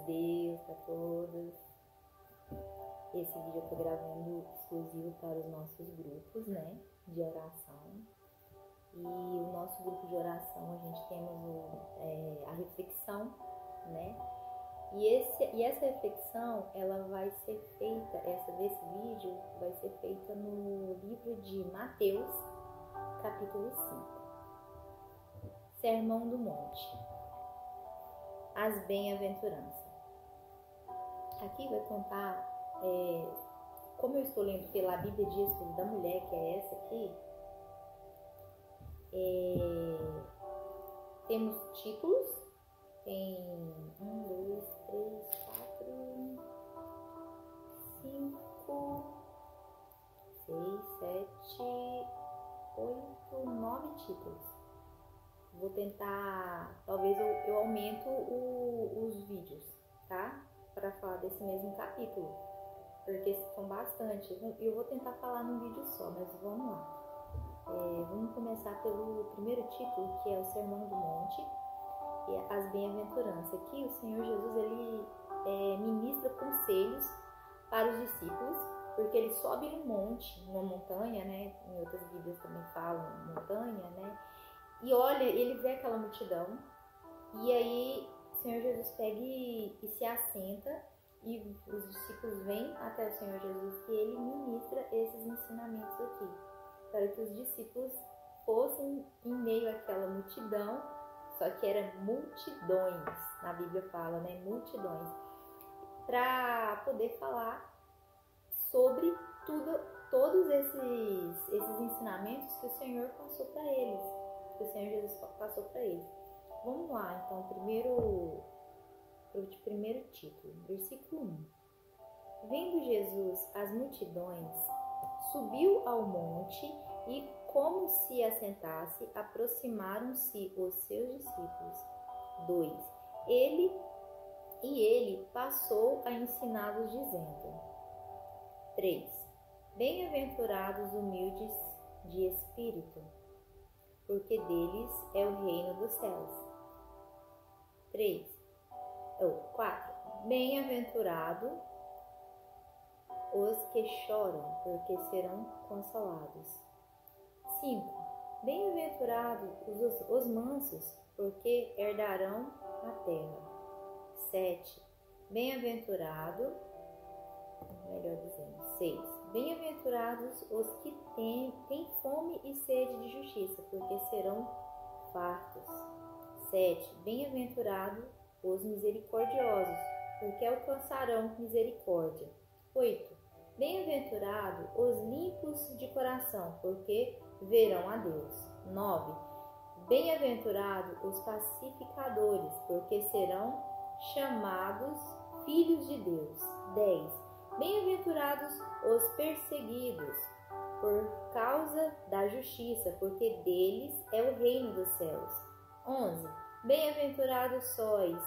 Deus para todos. Esse vídeo eu tô gravando exclusivo para os nossos grupos, né, de oração. E o nosso grupo de oração, a gente temos a reflexão, né? E essa reflexão, ela vai ser feita, desse vídeo vai ser feita no livro de Mateus, capítulo 5. Sermão do Monte. As bem-aventuranças. Aqui vai contar, como eu estou lendo pela Bíblia de Estudo da Mulher, que é essa aqui, temos títulos, tem 1, 2, 3, 4, 5, 6, 7, 8, 9 títulos. Vou tentar, talvez eu aumento os vídeos, tá? Para falar desse mesmo capítulo, porque são bastante. Eu vou tentar falar num vídeo só, mas vamos lá. Vamos começar pelo primeiro título, que é o Sermão do Monte e as bem-aventuranças. Aqui o Senhor Jesus, ele ministra conselhos para os discípulos, porque ele sobe no monte, numa montanha, né? Em outras Bíblias também falam montanha, né? E olha, ele vê aquela multidão, e aí o Senhor Jesus pega e se assenta, e os discípulos vêm até o Senhor Jesus e ele ministra esses ensinamentos aqui, para que os discípulos fossem em meio àquela multidão, só que eram multidões, na Bíblia fala, né? Multidões, para poder falar sobre todos esses ensinamentos que o Senhor passou para eles, que o Senhor Jesus passou para eles. Vamos lá, então, primeiro título, versículo 1. Vendo Jesus as multidões, subiu ao monte e, como se assentasse, aproximaram-se os seus discípulos. 2. Ele passou a ensiná-los, dizendo: 3. Bem-aventurados humildes de espírito, porque deles é o reino dos céus. 4. Bem-aventurado os que choram, porque serão consolados. 5. Bem-aventurados os mansos, porque herdarão a terra. 7. Melhor dizendo, 6. Bem-aventurados os que têm fome e sede de justiça, porque serão fartos. 7. Bem-aventurados os misericordiosos, porque alcançarão misericórdia. 8. Bem-aventurados os limpos de coração, porque verão a Deus. 9. Bem-aventurados os pacificadores, porque serão chamados filhos de Deus. 10. Bem-aventurados os perseguidos por causa da justiça, porque deles é o reino dos céus. 11. Bem-aventurados sois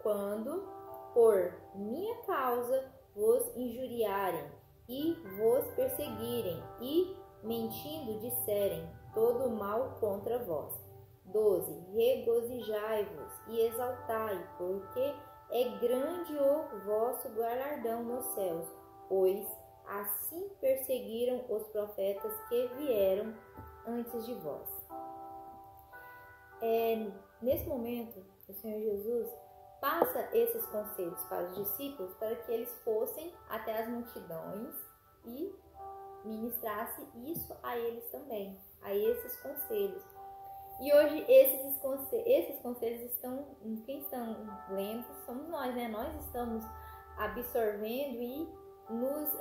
quando por minha causa vos injuriarem e vos perseguirem e, mentindo, disserem todo mal contra vós. 12. Regozijai-vos e exaltai, porque é grande o vosso galardão nos céus, pois assim perseguiram os profetas que vieram antes de vós. Nesse momento, o Senhor Jesus passa esses conselhos para os discípulos, para que eles fossem até as multidões e ministrasse isso a eles também, a esses conselhos. E hoje esses conselhos estão, quem estão lendo somos nós, né? Nós estamos absorvendo e nos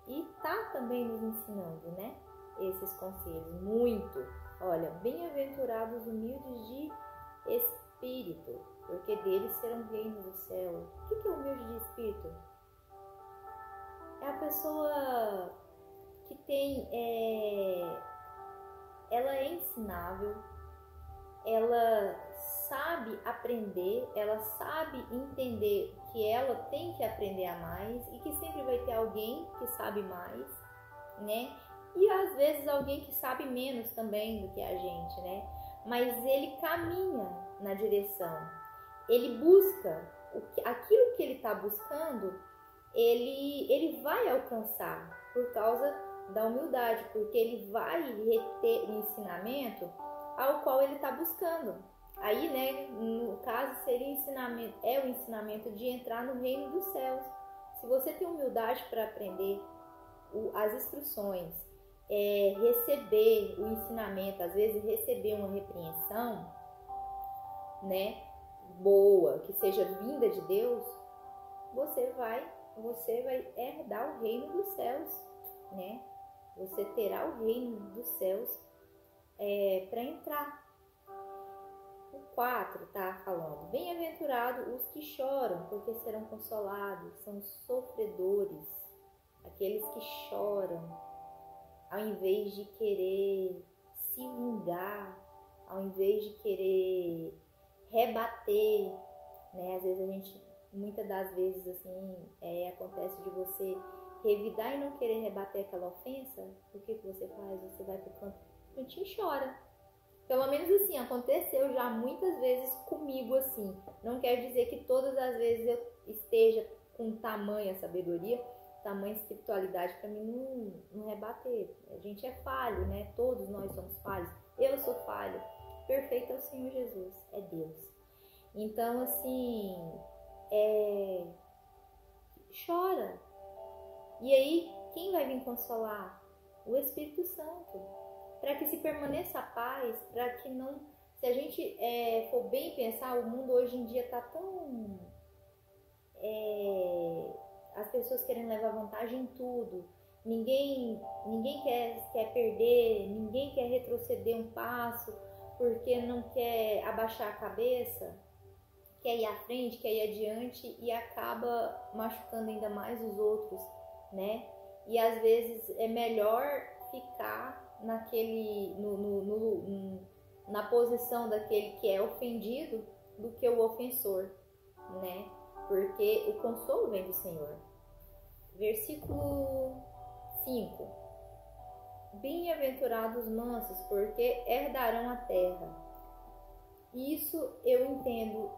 e tá também nos ensinando, né? Esses conselhos, muito. Olha, bem-aventurados humildes de espírito, porque deles serão reino do céu. O que é humilde de espírito? É a pessoa que tem, ela é ensinável, ela sabe aprender, ela sabe entender que ela tem que aprender a mais e que sempre vai ter alguém que sabe mais, né? E às vezes alguém que sabe menos também do que a gente, né? Mas ele caminha na direção. Ele busca aquilo que ele está buscando, ele vai alcançar por causa da humildade, porque ele vai reter o ensinamento ao qual ele está buscando. Aí, né, no caso seria o ensinamento de entrar no reino dos céus. Se você tem humildade para aprender as instruções, receber o ensinamento, às vezes receber uma repreensão, né, boa, que seja vinda de Deus, você vai herdar o reino dos céus, né? Você terá o reino dos céus para entrar. O 4 tá falando: bem-aventurados os que choram, porque serão consolados. São os sofredores, aqueles que choram, ao invés de querer se vingar, ao invés de querer rebater, né? Às vezes muitas das vezes assim, acontece de você revidar e não querer rebater aquela ofensa. O que você faz? Você vai pro cantinho e chora. Pelo menos assim, aconteceu já muitas vezes comigo assim. Não quer dizer que todas as vezes eu esteja com tamanha sabedoria, tamanha espiritualidade para mim não rebater. A gente é falho, né? Todos nós somos falhos. Eu sou falho. Perfeito é o Senhor Jesus, é Deus. Então, assim, chora. E aí, quem vai vir consolar? O Espírito Santo. Para que se permaneça a paz, para que não... Se a gente for bem pensar, o mundo hoje em dia está tão... as pessoas querem levar vantagem em tudo. Ninguém quer perder, ninguém quer retroceder um passo, porque não quer abaixar a cabeça, quer ir à frente, quer ir adiante e acaba machucando ainda mais os outros, né? E às vezes é melhor ficar na posição daquele que é ofendido do que o ofensor, né? Porque o consolo vem do Senhor. Versículo 5: bem-aventurados os mansos, porque herdarão a terra. Isso eu entendo,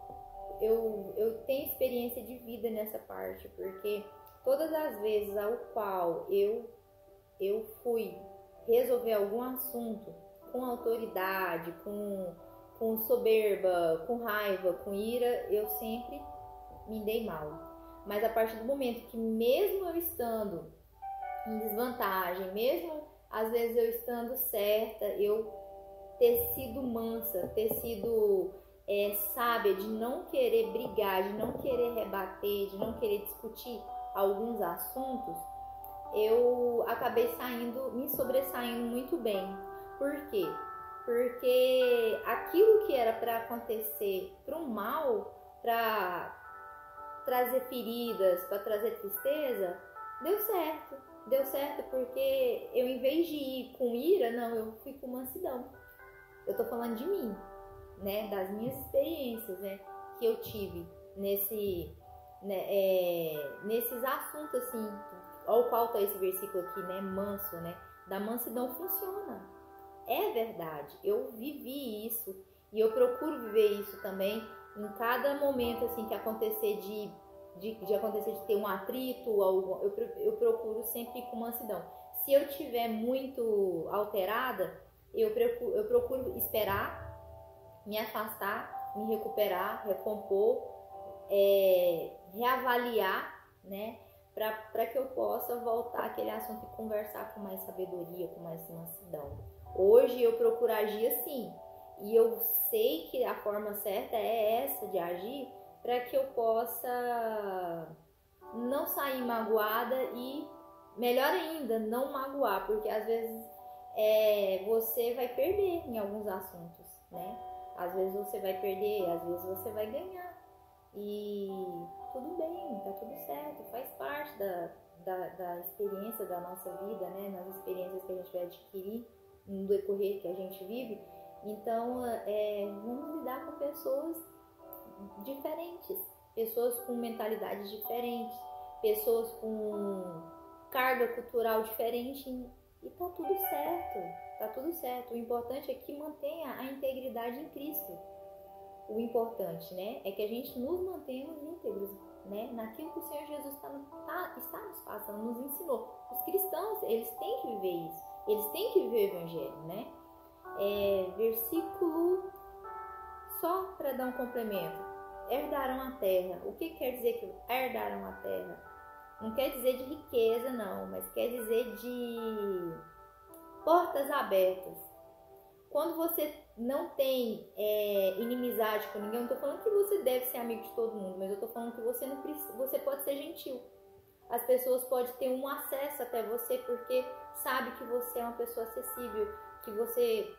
eu tenho experiência de vida nessa parte, porque todas as vezes ao qual eu fui resolver algum assunto com autoridade, com soberba, com raiva, com ira, eu sempre me dei mal. Mas a partir do momento que, mesmo eu estando em desvantagem, mesmo às vezes eu estando certa, eu ter sido mansa, ter sido sábia, de não querer brigar, de não querer rebater, de não querer discutir alguns assuntos, eu acabei me sobressaindo muito bem. Por quê? Porque aquilo que era para acontecer para o mal, para trazer feridas, para trazer tristeza, deu certo. Deu certo porque eu, em vez de ir com ira, não, eu fui com mansidão. Eu tô falando de mim, né? Das minhas experiências, né? Que eu tive nesses assuntos, assim, ao qual tá esse versículo aqui, né? Manso, né? Da mansidão funciona. É verdade. Eu vivi isso e eu procuro viver isso também em cada momento, assim, que acontecer de acontecer de ter um atrito, eu procuro sempre ir com mansidão. Se eu estiver muito alterada, eu procuro esperar, me afastar, me recuperar, recompor, reavaliar, né? Para que eu possa voltar àquele assunto e conversar com mais sabedoria, com mais mansidão. Hoje eu procuro agir assim, e eu sei que a forma certa é essa de agir, para que eu possa não sair magoada e, melhor ainda, não magoar, porque às vezes você vai perder em alguns assuntos, né? Às vezes você vai perder, às vezes você vai ganhar. E tudo bem, tá tudo certo, faz parte da experiência da nossa vida, né? Nas experiências que a gente vai adquirir no decorrer que a gente vive. Então, vamos lidar com pessoas diferentes, pessoas com mentalidades diferentes, pessoas com carga cultural diferente, e tá tudo certo, tá tudo certo. O importante é que mantenha a integridade em Cristo. o importante, né? É que a gente nos mantemos íntegros, né? Naquilo que o Senhor Jesus está nos passando, nos ensinou. Os cristãos, eles têm que viver isso. Eles têm que viver o Evangelho, né? Versículo, só para dar um complemento. Herdarão a terra. O que quer dizer que herdaram a terra? Não quer dizer de riqueza, não, mas quer dizer de portas abertas. Quando você não tem inimizade com ninguém, eu não estou falando que você deve ser amigo de todo mundo, mas eu estou falando que você não precisa, você pode ser gentil. As pessoas podem ter um acesso até você porque sabe que você é uma pessoa acessível, que você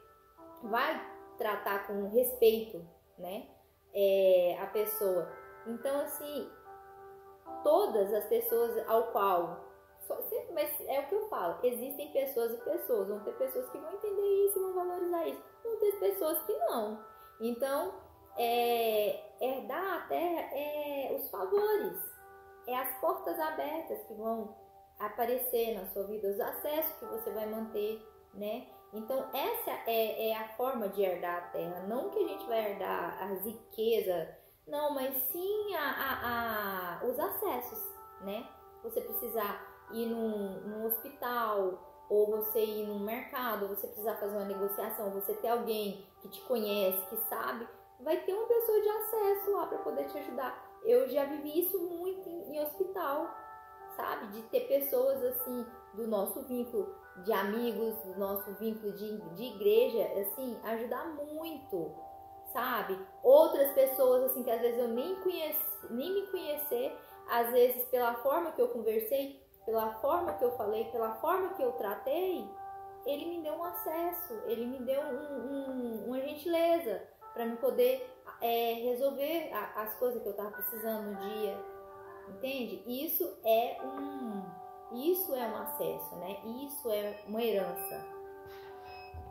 vai tratar com respeito, né? A pessoa. Então, assim, todas as pessoas ao qual... Mas é o que eu falo, existem pessoas e pessoas, vão ter pessoas que vão entender isso e vão valorizar isso, vão ter pessoas que não. Então, herdar a terra é os favores, é as portas abertas que vão aparecer na sua vida, os acessos que você vai manter, né? Então, essa é a forma de herdar a terra, não que a gente vai herdar as riquezas, não, mas sim os acessos, né? Você precisar ir num hospital, ou você ir num mercado, ou você precisar fazer uma negociação, você ter alguém que te conhece, que sabe, vai ter uma pessoa de acesso lá para poder te ajudar. Eu já vivi isso muito em hospital, sabe? De ter pessoas assim, do nosso vínculo de amigos, do nosso vínculo de igreja, assim, ajudar muito, sabe? Outras pessoas assim que às vezes eu nem me conhecer, às vezes pela forma que eu conversei, pela forma que eu falei, pela forma que eu tratei, ele me deu um acesso, ele me deu uma gentileza para me poder resolver as coisas que eu estava precisando no dia, entende? Isso é um acesso, né? Isso é uma herança.